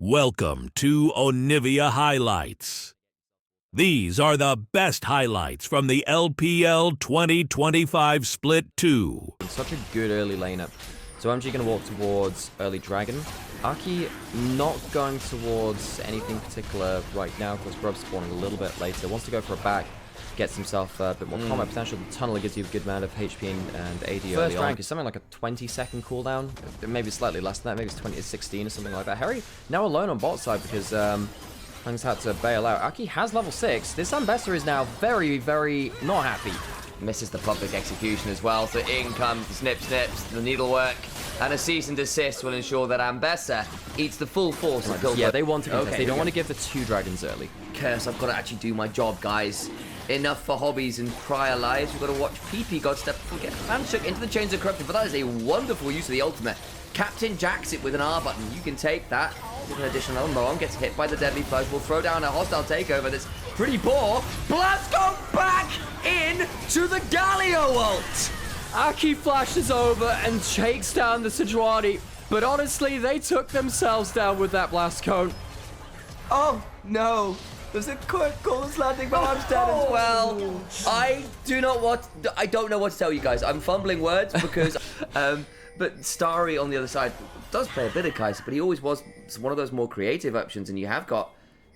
Welcome to Onivia Highlights. These are the best highlights from the LPL 2025 Split 2. Such a good early laner. So OMG going to walk towards early Dragon. Aki not going towards anything particular right now because Grub's spawning a little bit later. Wants to go for a back, gets himself a bit more combat potential. The Tunneler gives you a good amount of HP and AD early on. It's something like a 20-second cooldown, maybe slightly less than that, maybe it's 20 to 16 or something like that. Harry now alone on bot side because Hung's had to bail out. Aki has level 6. This Ambessa is now very, very not happy. Misses the public execution as well, so in comes the snips, the needlework, and a cease and desist will ensure that Ambessa eats the full force of Pilgrim. Yeah, they want to contest. Okay, they don't want to give the 2 dragons early. Curse, I've got to actually do my job, guys. Enough for hobbies and prior lives. We've got to watch PP God step before get handshook into the chains of corruption, but that is a wonderful use of the ultimate. Captain jacks it with an R button. You can take that. With an additional Moam gets hit by the deadly flush. We'll throw down a hostile takeover that's pretty poor. Blasco back in to the Galio ult. Aki flashes over and shakes down the Sejuani, but honestly, they took themselves down with that blast cone. Oh, no. There's a quick coolest landing, but I'm dead as well. I don't know what to tell you guys. I'm fumbling words because, but Starry on the other side does play a bit of Kai'Sa, but he always was one of those more creative options, and you have got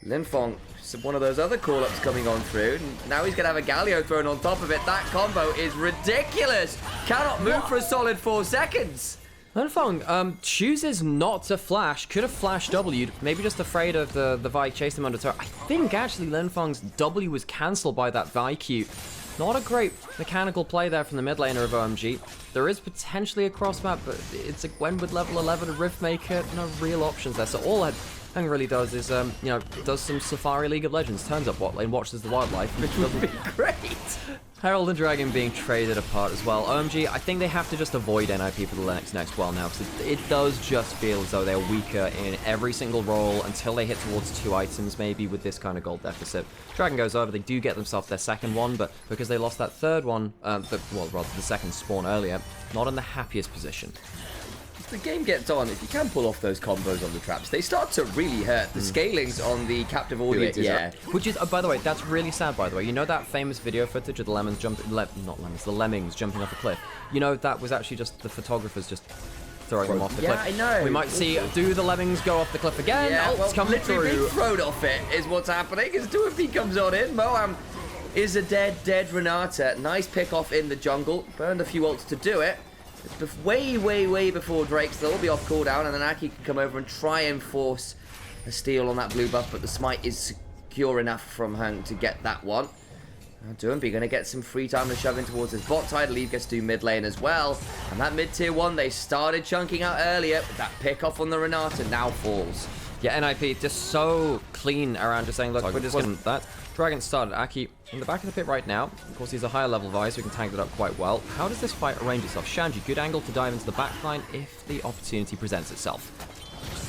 Linfeng, one of those other call-ups coming on through. Now he's going to have a Galio thrown on top of it. That combo is ridiculous. Cannot move for a solid 4 seconds. Linfeng chooses not to flash. Could have flash W'd. Maybe just afraid of the Vi chased him under turret. I think actually Linfeng's W was cancelled by that Vi Q. Not a great mechanical play there from the mid laner of OMG. There is potentially a cross map, but it's a Gwen with level 11, a Riftmaker, no real options there. So all Hung really does is, does some Safari League of Legends, turns up bot lane, watches the wildlife, which would be great. Herald and Dragon being traded apart as well. OMG, I think they have to just avoid NIP for the next while now, because it does just feel as though they're weaker in every single role until they hit towards 2 items, maybe with this kind of gold deficit. Dragon goes over, they do get themselves their second one, but because they lost that third one, the second spawn earlier, not in the happiest position. The game gets on, if you can pull off those combos on the traps, they start to really hurt. The scalings on the captive audiences, yeah. Which is, by the way, that's really sad, by the way. You know that famous video footage of the lemmings the lemmings jumping off a cliff? You know, that was actually just the photographers just throwing them off the cliff. Yeah, I know. We might see, do the lemmings go off the cliff again? Yeah, It's coming literally through. being thrown off it is what's happening, as 2FP comes on in. Moam is a dead Renata. Nice pick off in the jungle. Burned a few ults to do it. It's way before Drake, so they'll all be off cooldown, and then Aki can come over and try and force a steal on that blue buff, but the smite is secure enough from Hung to get that one. Now Doomby going to get some free time to shove in towards his bot side. Leave gets to do mid lane as well, and that mid tier 1 they started chunking out earlier, but that pick off on the Renata now falls. Yeah, NIP just so clean around just saying, look, we're just going to that. Dragon started Aki in the back of the pit right now. Of course, he's a higher level Vi, so he can tank that up quite well. How does this fight arrange itself? Shanji, good angle to dive into the backline if the opportunity presents itself.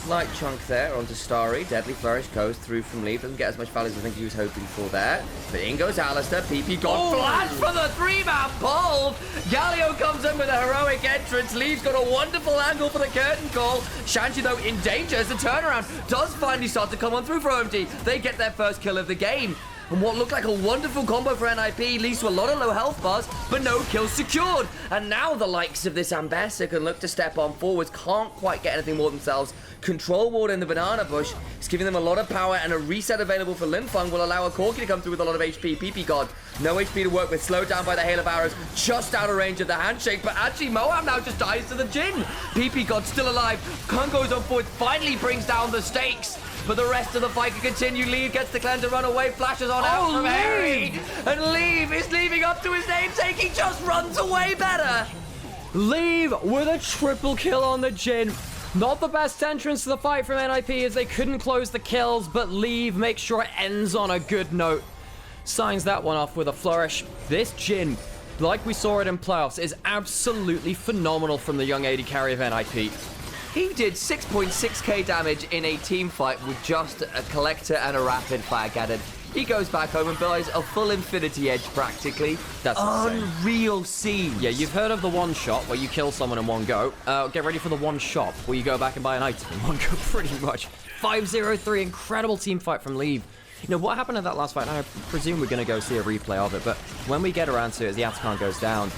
Slight chunk there onto Starry. Deadly Flourish goes through from Leaf. Doesn't get as much value as I think he was hoping for there. But in goes Alistair. PP got flashed for the 3-man pull. Galio comes in with a heroic entrance. Leaf's got a wonderful angle for the curtain call. Shanji, though, in danger as the turnaround does finally start to come on through for OMG. They get their first kill of the game. And what looked like a wonderful combo for NIP leads to a lot of low health bars, but no kills secured. And now the likes of this Ambessa can look to step on forwards, can't quite get anything more themselves. Control ward in the banana bush is giving them a lot of power, and a reset available for Linfeng will allow a Corki to come through with a lot of HP. PP God, no HP to work with, slowed down by the hail of arrows, just out of range of the handshake, but actually Moam now just dies to the Jin. PP God still alive, Kung goes on forward, finally brings down the stakes. But the rest of the fight can continue. Leave gets the clan to run away. Flashes on out from Harry. And Leave is leaving up to his namesake. He just runs away better. Leave with a triple kill on the Jin. Not the best entrance to the fight from NIP as they couldn't close the kills, but Leave makes sure it ends on a good note. Signs that one off with a flourish. This Jin, like we saw it in playoffs, is absolutely phenomenal from the young AD carry of NIP. He did 6.6k damage in a team fight with just a collector and a rapid fire cannon. He goes back home and buys a full Infinity Edge, practically. That's unreal scene. Yeah, you've heard of the one shot where you kill someone in one go. Get ready for the one shop where you go back and buy an item in one go, pretty much. 5-0-3, incredible team fight from Leave. You know, what happened in that last fight, and I presume we're going to go see a replay of it, but when we get around to it, as the Atacon goes down,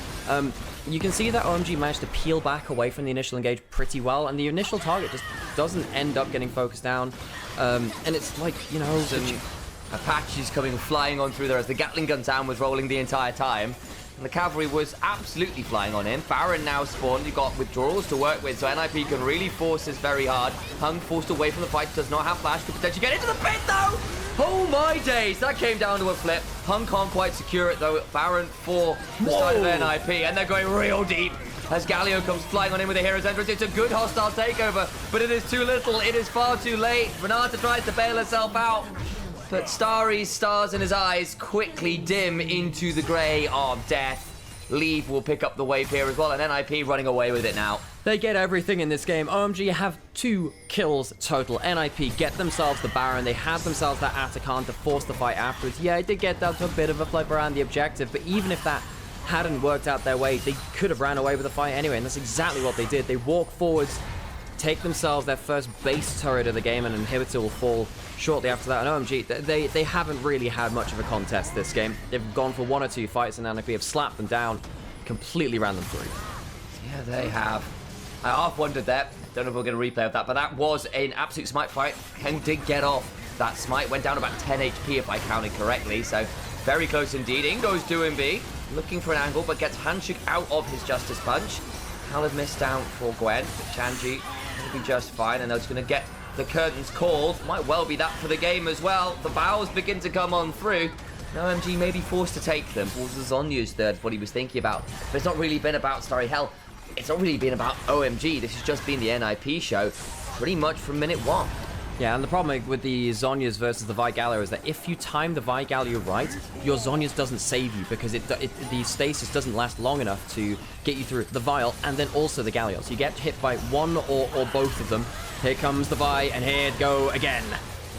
you can see that OMG managed to peel back away from the initial engage pretty well, and the initial target just doesn't end up getting focused down. And it's like, you know... Some Apaches coming flying on through there as the Gatling gun sound was rolling the entire time. And the cavalry was absolutely flying on in. Baron now spawned. You've got withdrawals to work with, so NIP can really force this very hard. Hung forced away from the fight, does not have flash, could potentially get into the pit though! Oh my days, that came down to a flip. Hung can't quite secure it though. Baron for the side of NIP, and they're going real deep. As Galio comes flying on in with a hero's entrance, it's a good hostile takeover, but it is too little, it is far too late. Renata tries to bail herself out, but Starry's stars in his eyes quickly dim into the grey of death. Leave will pick up the wave here as well, and NIP running away with it now. They get everything in this game. OMG have 2 kills total. NIP get themselves the Baron. They had themselves that Atacon to force the fight afterwards. Yeah, it did get down to a bit of a flip around the objective, but even if that hadn't worked out their way, they could have ran away with the fight anyway, and that's exactly what they did. They walk forwards, take themselves their first base turret of the game, and an inhibitor will fall shortly after that. And OMG, they haven't really had much of a contest this game. They've gone for 1 or 2 fights, and NIP have slapped them down, completely ran them through. Yeah, they have. I half wondered that. Don't know if we're going to replay of that, but that was an absolute smite fight. Heng did get off. That smite went down about 10 HP if I counted correctly, so very close indeed. In goes 2MB, looking for an angle, but gets Handshake out of his Justice Punch. Hal have missed down for Gwen, but Chanji will be just fine, and they're just going to get the curtains called. Might well be that for the game as well. The bows begin to come on through. Now OMG may be forced to take them. Towards the Zonya's third, what he was thinking about. But it's not really been about Starry Hell. It's not really been about OMG. This has just been the NIP show pretty much from minute 1. Yeah, and the problem with the Zonyas versus the Vi Galio is that if you time the Vi Galio right, your Zonyas doesn't save you because the stasis doesn't last long enough to get you through the Vial and then also the Galio. So you get hit by one or both of them. Here comes the Vi, and here it go again.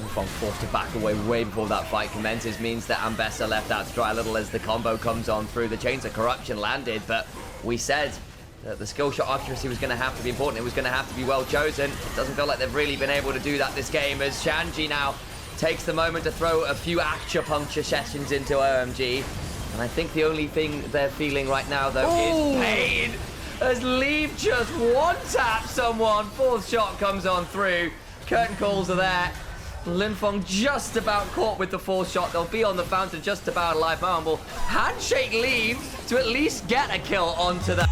From forced to back away way before that fight commences means that Ambessa left out to dry a little as the combo comes on through. The Chains of Corruption landed, but we said that the skill shot accuracy was going to have to be important. It was going to have to be well chosen. It doesn't feel like they've really been able to do that this game, as Shanji now takes the moment to throw a few acupuncture sessions into OMG. And I think the only thing they're feeling right now, though, is pain. As Leave just one-tap someone. 4th shot comes on through. Curtain calls are there. Linfeng just about caught with the 4th shot. They'll be on the fountain just about alive. Mohan will handshake Leave to at least get a kill onto that.